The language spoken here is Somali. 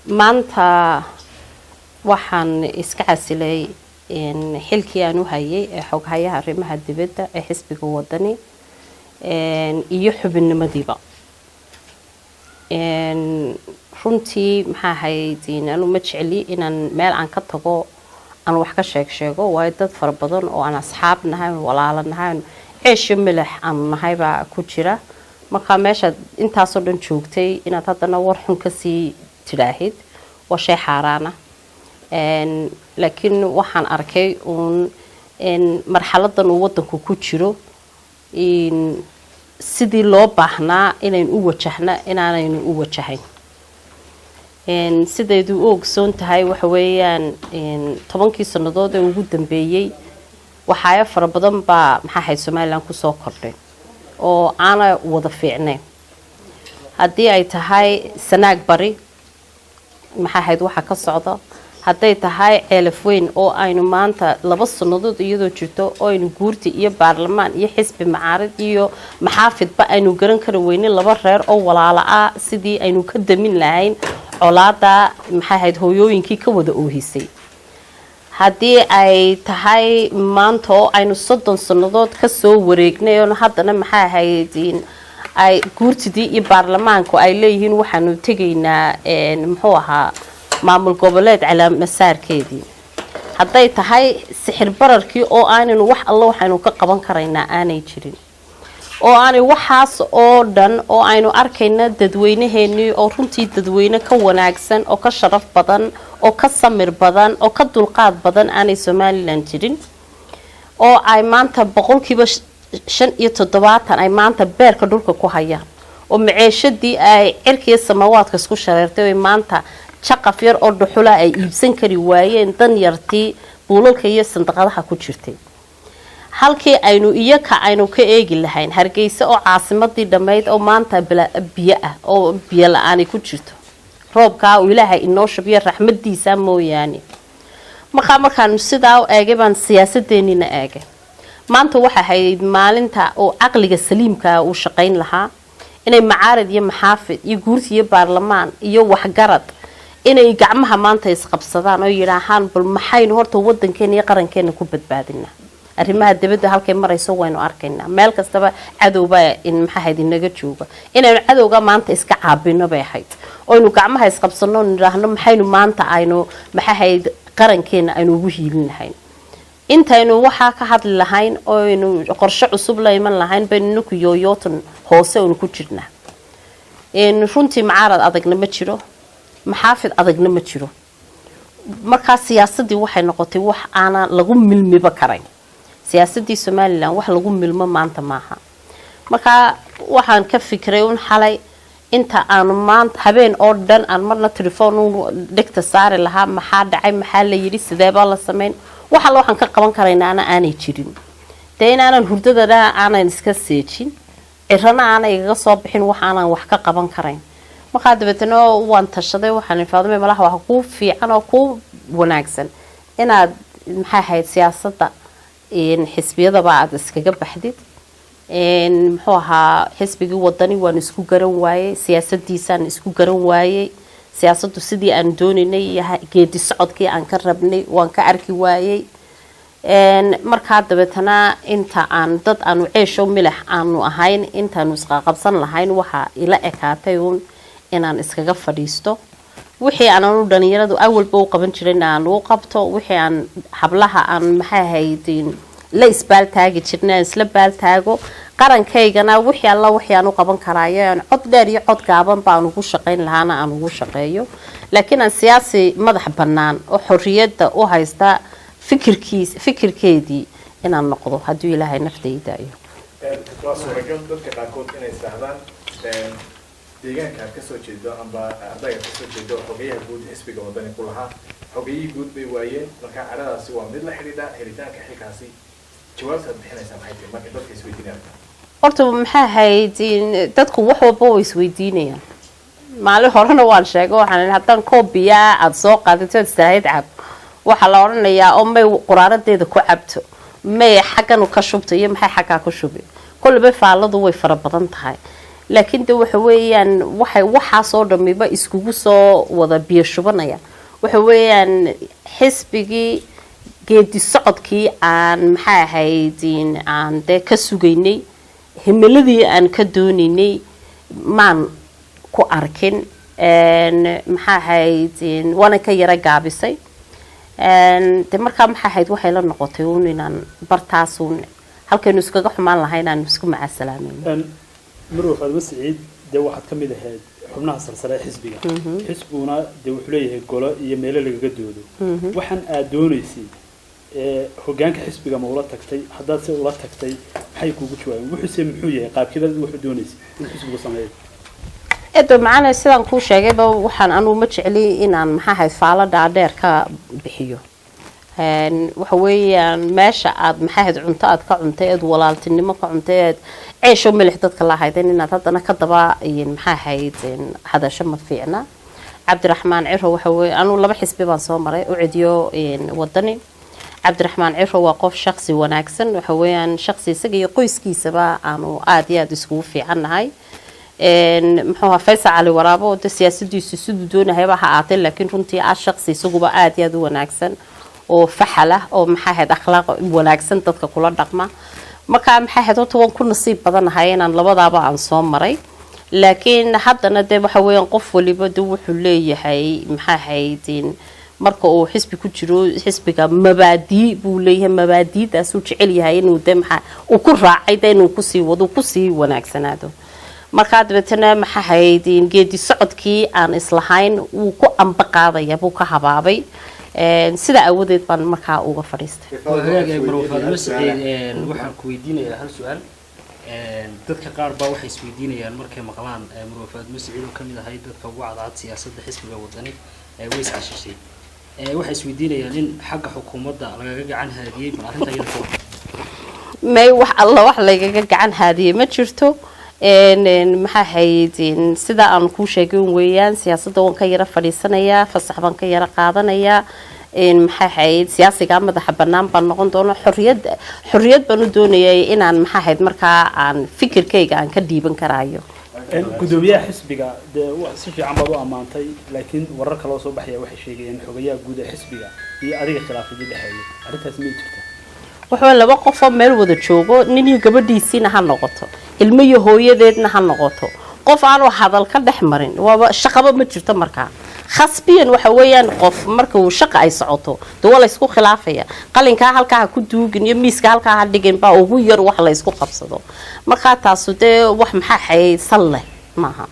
maanta waxaan iska casilay xilkii aan u hayay ee xoghayaha arrimaha dibadda ee xisbiga wadani iyo xubinimadiiba runtii maxaa ahayd anu ma jecli inaan meel aan ka tago aan wax ka sheego waayo dad fara badan oo aan asxaab nahay walaalo nahay ceesho milax aan nahay baa ku jira marka meesha intaasoo dhan joogtay inaad haddana war xun ka sii tidhaahid waa shay xaaraan ah laakiin waxaan arkay marxaladan uu wadanku ku jiro sidii loo baahnaa inaynu u wajahna inaanaynu u wajahayn sideedu u ogsoon tahay waxa weeyaan 10 sanadood ee ugu dambeeyay waxaaya fara badan baa maxaa ahayd Soomaaliland ku soo kordhay oo aana wada fiicnay haddii ay tahay sanaag bari maxaa ahayd waxa ka socda hadday tahay ceelaf weyn oo aynu maanta 2 sanadood iyadoo jirto oo aynu guurti iyo baarlamaan iyo xisbi macaarid iyo maxaafidba aynu garan kara weyne 2 reer oo walaalo ah sidii aynu ka damin lahayn colaada maxaa ahayd hooyooyinkii ka wada oohisay haddii ay tahay maanta oo aynu 30 sanadood ka soo wareegnay oo haddana maxaa ahayd ay guurtidii iyo baarlamaanku ay leeyihiin waxaanu tegaynaa muxuu ahaa maamul goboleed calaam masaarkeedii hadday tahay sixir bararkii oo aanaynu wax alla waxaynu ka qaban karaynaa aanay jirin oo aanay waxaas oo dhan oo aynu arkayna dadweynaheennii oo runtii dadweyne ka wanaagsan oo ka sharaf badan oo ka samir badan oo ka dulqaad badan aanay Soomaaliland jirin oo ay maanta 75% ay maanta beerka dhulka ku hayaan oo maciishadii ay cirkiga samawaadka isku shareertay maanta shaqaf yar oo dhuxula ay iibsan kari waayeen dan yartii buulalka iyo sanduuqadaha ku jirtay halkii aynu ka eegi lahayn Hargeysa oo caasimadii dhameyd oo maanta biyo ah oo biyo la'aan ku jirto roobka oo Ilaahay inoo shabiyo raxmadiisa mooyaane markaan sidaa eegay baan siyaasadeennina eegay maanta waxa ahayd maalinta oo aqliga saliimka uu shaqayn lahaa inay macaarid iyo maxaafid iyo guurti iyo baarlamaan iyo waxgarad inay gacmaha maanta isqabsadaan oo yiraahaan bal maxaynu horta wadankeena iyo qarankeena ku badbaadinaa arrimaha dibadda halkay marayso waynu arkaynaa meel kastaba cadowba in maxaa ahayd inaga jooga inaynu cadowga maanta iska caabino bay ahayd oo inuu gacmaha isqabsano niraahno maxaynu maanta aynu maxaa ahayd qarankeena aynu ugu hiilin lahayn intaynu waxa ka hadli lahayn oo inuu qorshe cusub la iman lahayn baynu ku yooyootan hoose oo ku jirnaa runtii macaarad adagna ma jiro maxaafid adagna ma jiro marka siyaasadii waxay noqotay wax aana lagu milmiba karayn siyaasadii Soomaaliland wax lagu milmo maanta maaha marka waxaan ka fikray xalay inta aan maanta habeen oo dhan aan marna telefoon dhigta saari lahaa maxaa dhacay maxaa la yiri sidee baa la sameyn waxa waxaan ka qaban karaynaa aanay jirin deynaanan hurdada aanan iska seejin cirana aanay iga soo bixin waxaan wax ka qaban karayn marka dabeetana waan tashaday waxaan Faadumo malaha wax ku fiican oo ku wanaagsan inaad maxaa ahayd siyaasadda xisbiyada baad iskaga baxdid muxuu ahaa xisbiga wadani waan isku garan waayay siyaasadiisaan isku garan waayay siyaasaddu sidii aan dooninay geedi socodkii aan ka rabnay waan ka arki waayay marka dabeetana inta aan dad aanu ceesho milax aanu ahayn intaanu isqa qabsan lahayn waxa ila ekaatay inaan iskaga fadhiisto wixii aan dhalinyaradu awalba u qaban jireen aan u qabto wixii aan hablaha aan maxaa ahayd la isbaal taagi jirnaa isla baal taago qarankaygana wixii alla wixii aan u qaban karaayeen cod dheer iyo cod gaaban baan ugu shaqayn lahaana aan ugu shaqeeyo laakiin aan siyaasi madax bannaan oo xorriyadda u haysta fikirkeedii inaan noqdo haddii Ilaahay naftayda iyo suuragal dadka qaarkood inay saahdaan deegaanka ka soo jeedo amba ardayga ka soo jeedo xogeyaha guud xisbiga wadani ku lahaa xogeyihii guud bay waayeen marka caradaasi waa mid la xiriida helitaanka xilkaasi jawaabta bixinaysa maxay tahay marka dadka isweydiinayaan horta maxaa ahayd dadku wax walba way isweydiinayaan maalin horena waan sheegay waxaan haddaan koobiya aad soo qaadato saahid cab waxa la oranayaa oo may quraaradeeda ku cabto may xaqan ka shubto iyo maxay xaqaa ku shubay kulba faaladu way fara badan tahay laakiin de waxa weeyaan waxa soo dhamiba iskugu soo wada biyo shubanaya waxa weeyaan xisbigii geedi socodkii aan maxaa ahaydin aan de ka sugaynay himiladii aan ka doonaynay maan ku arkin maxaa ahaydin waana ka yara gaabisay de markaa maxaa ahayd waxay la noqotay uun inaan bartaasuun halkaynu iskaga xumaan lahayn aan isku macaasalaamayn marwo Faadumo Siciid de waxaad ka mid ahayd xubnaha sarsare xisbiga xisbuna de wuxuu leeyahay golo iyo meelo lagaga doodo waxaan aad doonaysay hoggaanka xisbiga ma ula tagtay haddaad si ula tagtay maxay kuugu jawaabeen wuxuu muxuu yahay qaabkeeda wuxuu doonaysay in xisbigu sameeyo edo macana sidaan ku sheegayba waxaan anu ma jecli inaan maxaa ahayd faalo dhaadheer ka bixiyo waxa weeyaan meesha aad maxaa ahayd cunto aad ka cuntay aad walaaltinimo ka cuntay aad ceesho milix dadka la haydeen inaad haddana ka daba maxaa ahayd hadasho ma fiicna cabdiraxmaan ciro waxa weeye anu laba xisbi baan soo maray u cidiyo wadani cabdiraxmaan ciro waa qof shakhsi wanaagsan waxa weeyaan shakhsi isaga iyo qoyskiisaba aanu aad iyo aad iskugu fiicannahay muxuu Faysal Ali Waraabo oo siyaasadiisu sidoo doonayba ha aatay laakiin runtii shakhsi isaguba aad iyo aad u wanaagsan oo faxala oo maxaa ahayd akhlaaq wanaagsan dadka kula dhaqma marka maxaa ahayd waan ku nasiib badanahay inaan labadaaba aan soo maray laakiin haddana de waxa weeyaan qof waliba de wuxuu leeyahay maxaa ahayd marka uu xisbi ku jiro xisbiga mabaadi buu leeyahay mabaadidaas uu jecel yahay inuu de maxaa uu ku raacay inuu ku sii wado ku sii wanaagsanaado marka dadna maxaa ahayd geedi socodkii aan islahayn uu ku amba qaadaya buu ka habaabay sida awadeed baan markaa uga fadhiistay marwo Faadumo Siciid waxaan ku weydiinayaa hal su'aal dadka qaar baa waxay isweydiinayaan markay maqlaan marwo Faadumo Siciid oo kamid ahay dadka ugu cadcad siyaasadda xisbiga wadani way iskaashisay waxay isweydiinayaan in xagga xukuumadda lagaga gacan haadiyay bal arrinta iyada may wax alla wax lagaga gacan haadiyay ma jirto maxaa ahayd sida aan ku sheegay weeyaan siyaasadda waan ka yara fadhiisanayaa fasax baan ka yara qaadanayaa maxaa ahayd siyaasiga madaxa banaan baan noqon doono xorriyad baan u doonayay inaan maxaa ahayd markaa aan fikirkayga aan ka dhiiban karaayo gudoomiyaha xisbiga si fiican baad u amaantay laakiin warar kale oo soo baxaya waxay sheegayeen xogayaha guud ee xisbiga iyo adiga khilaafada dhaxeeyo arrintaas ma jirtaa waxaa laba qof oo meel wada joogo nin iyo gabadhiisina ha noqoto ilmo iyo hooyadeedna ha noqoto qof aan hadal ka dhex marin waa shaqaba ma jirto markaa khasbiyan waxa weeyaan qof marka uu shaqo ay socoto dawla la isku khilaafaya qalinka halka ku duugin iyo miiska halka ha dhigin baa ugu yar wax la isku qabsado marka taas wax maxaa xayay sal leh maaha